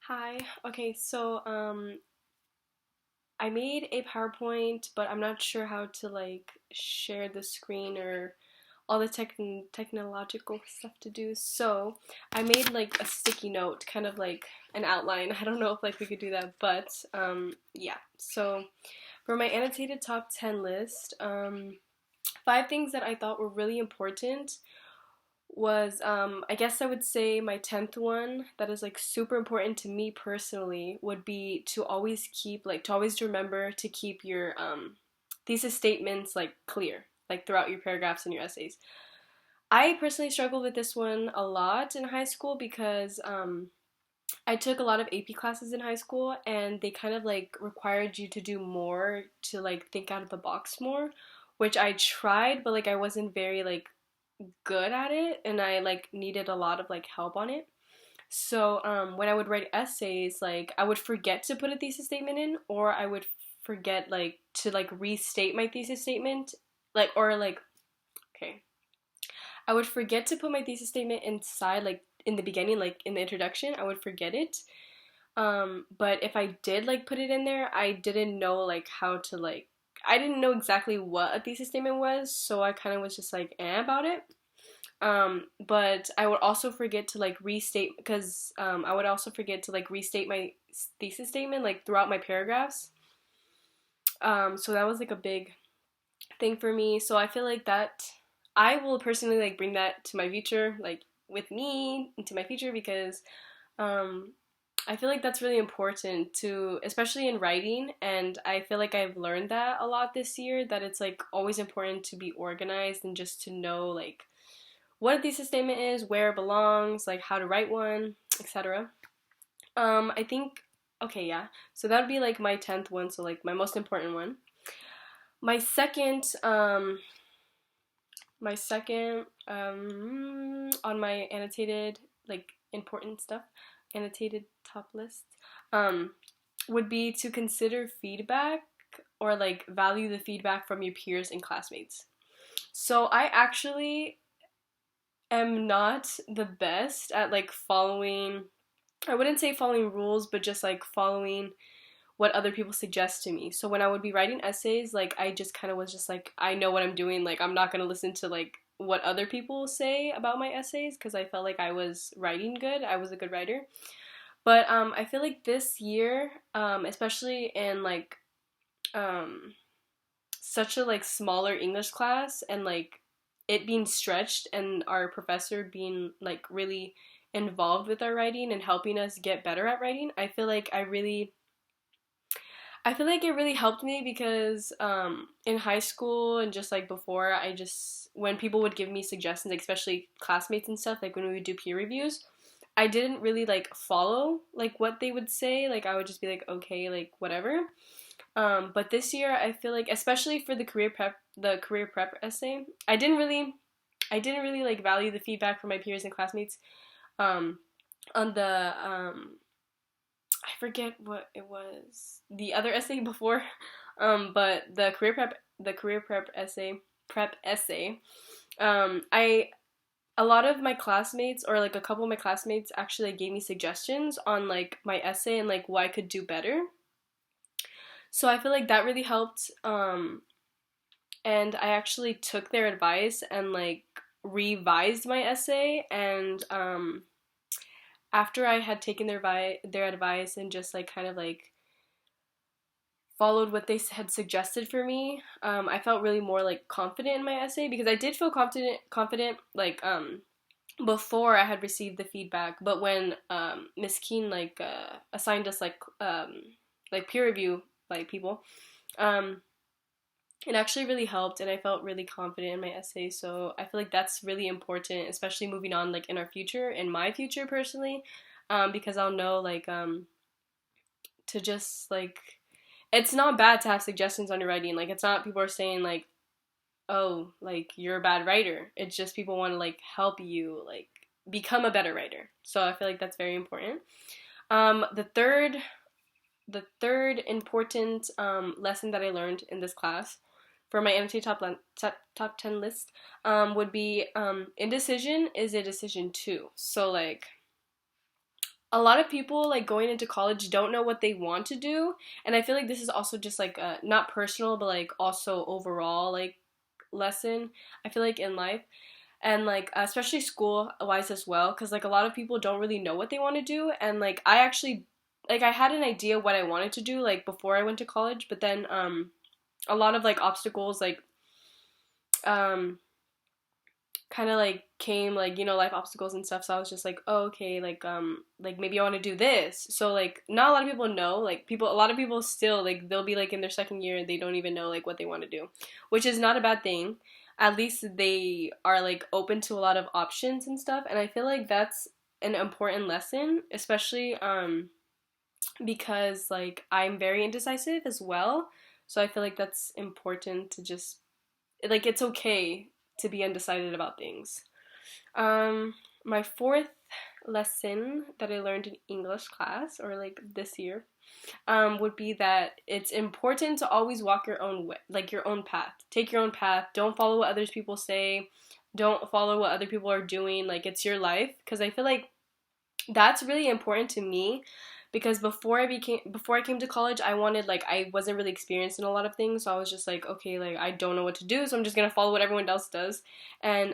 Hi. Okay, so I made a PowerPoint, but I'm not sure how to like share the screen or all the technological stuff to do. So I made like a sticky note, kind of like an outline. I don't know if like we could do that, but yeah. So for my annotated top 10 list, five things that I thought were really important was I guess I would say my 10th one that is like super important to me personally would be to always keep like to always remember to keep your thesis statements like clear like throughout your paragraphs and your essays. I personally struggled with this one a lot in high school because I took a lot of AP classes in high school and they kind of like required you to do more to like think out of the box more, which I tried, but like I wasn't very like good at it and I like needed a lot of like help on it. So when I would write essays, like I would forget to put a thesis statement in, or I would forget like to like restate my thesis statement, like or like okay, I would forget to put my thesis statement inside like in the beginning, like in the introduction. I would forget it. But if I did like put it in there, I didn't know like how to like I didn't know exactly what a thesis statement was, so I kind of was just like about it. But I would also forget to like restate because I would also forget to like restate my thesis statement like throughout my paragraphs. So that was like a big thing for me. So I feel like that I will personally like bring that to my future, like with me into my future because um, I feel like that's really important to, especially in writing. And I feel like I've learned that a lot this year that it's like always important to be organized and just to know like what a thesis statement is, where it belongs, like how to write one, etc. I think okay, yeah. So that would be like my 10th one, so like my most important one. My second on my annotated like important stuff, annotated top list um would be to consider feedback or like value the feedback from your peers and classmates. So I actually am not the best at like following, I wouldn't say following rules, but just like following what other people suggest to me. So when I would be writing essays, like I just kind of was just like, I know what I'm doing. Like I'm not going to listen to like what other people say about my essays because I felt like I was writing good. I was a good writer. But I feel like this year, especially in like um, such a like smaller English class and like it being stretched and our professor being like really involved with our writing and helping us get better at writing, I feel like it really helped me because in high school and just like before, I just when people would give me suggestions, like, especially classmates and stuff, like when we would do peer reviews, I didn't really like follow like what they would say. Like I would just be like, okay, like whatever. But this year, I feel like, especially for the career prep essay, I didn't really like value the feedback from my peers and classmates. Um, on the I forget what it was, the other essay before, but the career prep essay. I a lot of my classmates or like a couple of my classmates actually gave me suggestions on like my essay and like what I could do better. So I feel like that really helped. And I actually took their advice and like revised my essay. And after I had taken their advice and just like kind of like followed what they had suggested for me, I felt really more like confident in my essay because I did feel confident like before I had received the feedback, but when Miss Keen like assigned us like peer review like people, um, it actually really helped and I felt really confident in my essay. So I feel like that's really important, especially moving on like in our future, in my future personally, because I'll know like to just like it's not bad to have suggestions on your writing. Like it's not people are saying like, oh, like you're a bad writer. It's just people want to like help you like become a better writer. So I feel like that's very important. The third important lesson that I learned in this class for my annotated top 10 list would be indecision is a decision too. So like a lot of people like going into college don't know what they want to do, and I feel like this is also just like not personal but like also overall like lesson I feel like in life, and like especially school wise as well, because like a lot of people don't really know what they want to do, and like I actually like I had an idea what I wanted to do like before I went to college, but then a lot of like obstacles like um kind of like came like life obstacles and stuff, so I was just like, oh, okay, like maybe I want to do this. So like not a lot of people know, like people a lot of people still like they'll be like in their second year and they don't even know like what they want to do, which is not a bad thing. At least they are like open to a lot of options and stuff, and I feel like that's an important lesson, especially because like I'm very indecisive as well, so I feel like that's important to just like it's okay to be undecided about things. My fourth lesson that I learned in English class, or like this year, would be that it's important to always walk your own way, like your own path. Take your own path. Don't follow what others people say. Don't follow what other people are doing. Like it's your life. Because I feel like that's really important to me, because before I came to college, I wanted like I wasn't really experienced in a lot of things, so I was just like, okay, like I don't know what to do, so I'm just gonna follow what everyone else does. And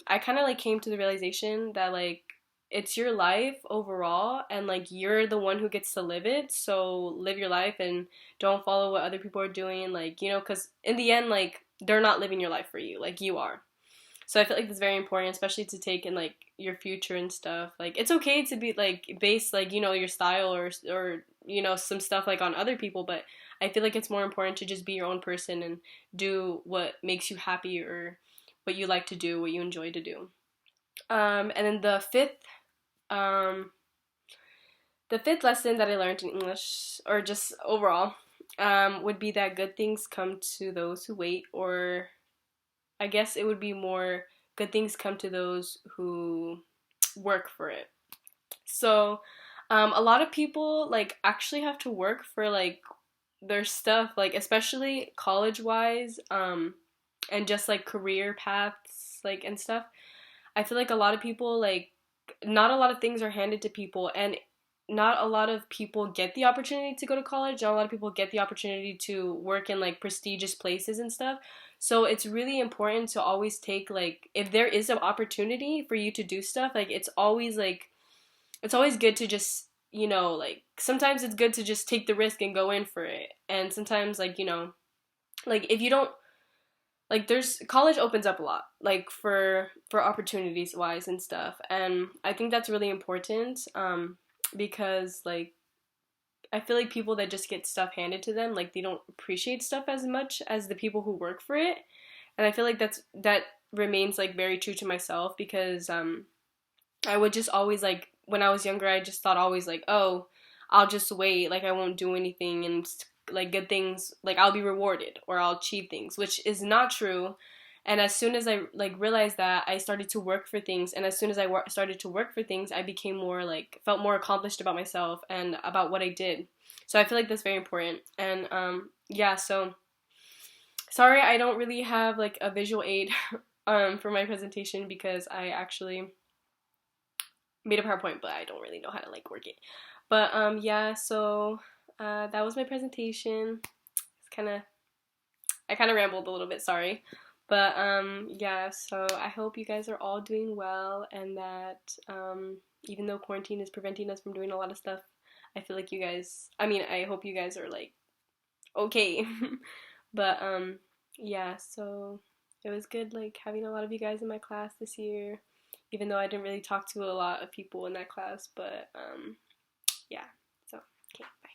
I kind of like came to the realization that like it's your life overall, and like you're the one who gets to live it, so live your life and don't follow what other people are doing, like because in the end like they're not living your life for you, like you are. So I feel like that's very important, especially to take in like your future and stuff. Like it's okay to be like base like your style or some stuff like on other people, but I feel like it's more important to just be your own person and do what makes you happy or what you like to do, what you enjoy to do. And then um, the fifth lesson that I learned in English, or just overall, would be that good things come to those who wait, or I guess it would be more good things come to those who work for it. So, a lot of people like actually have to work for like their stuff, like especially college wise, and just like career paths, like and stuff. I feel like a lot of people like not a lot of things are handed to people, and not a lot of people get the opportunity to go to college. Not a lot of people get the opportunity to work in like prestigious places and stuff. So it's really important to always take like if there is an opportunity for you to do stuff, like it's always good to just like sometimes it's good to just take the risk and go in for it. And sometimes like like if you don't like there's college opens up a lot like for opportunities wise and stuff, and I think that's really important because like I feel like people that just get stuff handed to them, like they don't appreciate stuff as much as the people who work for it. And I feel like that remains like very true to myself, because I would just always like when I was younger, I just thought always like, oh, I'll just wait, like I won't do anything, and like good things, like I'll be rewarded or I'll achieve things, which is not true. And as soon as I like realized that, I started to work for things, and as soon as I started to work for things, I became more like felt more accomplished about myself and about what I did. So I feel like that's very important. And yeah, so sorry I don't really have like a visual aid for my presentation, because I actually made a PowerPoint, but I don't really know how to like work it. But yeah, so that was my presentation. It's kind of I kind of rambled a little bit, sorry. But yeah, so I hope you guys are all doing well, and that even though quarantine is preventing us from doing a lot of stuff, I feel like you guys, I mean, I hope you guys are like okay. But yeah, so it was good like having a lot of you guys in my class this year, even though I didn't really talk to a lot of people in that class, but yeah. So, okay, bye.